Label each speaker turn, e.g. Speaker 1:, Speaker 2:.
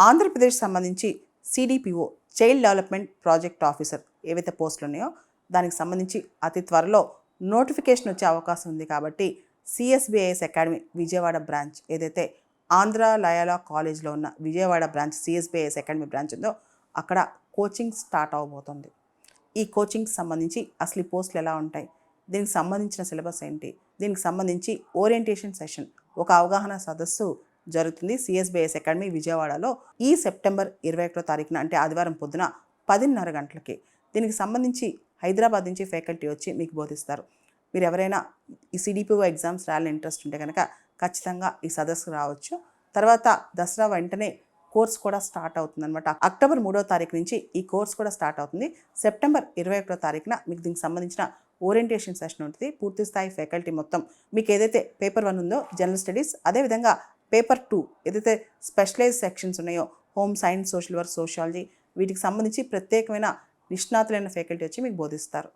Speaker 1: ఆంధ్రప్రదేశ్ సంబంధించి CDPO child development project officer ఏవైతే పోస్టులు ఉన్నాయో దానికి సంబంధించి అతి త్వరలో నోటిఫికేషన్ వచ్చే అవకాశం ఉంది. కాబట్టి సిఎస్బిఐఎస్ అకాడమీ విజయవాడ బ్రాంచ్ ఏదైతే ఆంధ్ర లయోలా కాలేజ్లో ఉన్న Vijayawada branch CSBIS academy branch ఉందో అక్కడ కోచింగ్ స్టార్ట్ అవబోతుంది. ఈ కోచింగ్కి సంబంధించి అసలు ఈ పోస్టులు ఎలా ఉంటాయి, దీనికి సంబంధించిన సిలబస్ ఏంటి, దీనికి సంబంధించి ఓరియంటేషన్ సెషన్, ఒక అవగాహన సదస్సు జరుగుతుంది సిఎస్బిఐఎస్ అకాడమీ విజయవాడలో ఈ సెప్టెంబర్ 21వ తారీఖున, అంటే ఆదివారం పొద్దున 10:30 గంటలకి. దీనికి సంబంధించి హైదరాబాద్ నుంచి ఫ్యాకల్టీ వచ్చి మీకు బోధిస్తారు. మీరు ఎవరైనా ఈ సిడిపిఓ ఎగ్జామ్స్ రాయాలని ఇంట్రెస్ట్ ఉంటే కనుక ఖచ్చితంగా ఈ సదస్సుకు రావచ్చు. తర్వాత దసరా వెంటనే కోర్స్ కూడా స్టార్ట్ అవుతుందన్నమాట. అక్టోబర్ 3వ తారీఖు నుంచి ఈ కోర్స్ కూడా స్టార్ట్ అవుతుంది. సెప్టెంబర్ 21వ తారీఖున మీకు దీనికి సంబంధించిన ఓరియంటేషన్ సెషన్ ఉంటుంది. పూర్తి స్థాయి ఫ్యాకల్టీ మొత్తం మీకు ఏదైతే పేపర్ 1 ఉందో జనరల్ స్టడీస్, అదేవిధంగా పేపర్ 2 ఏదైతే స్పెషలైజ్ సెక్షన్స్ ఉన్నాయో home science, social work, sociology, వీటికి సంబంధించి ప్రత్యేకమైన నిష్ణాతులైన ఫ్యాకల్టీ వచ్చి మీకు బోధిస్తారు.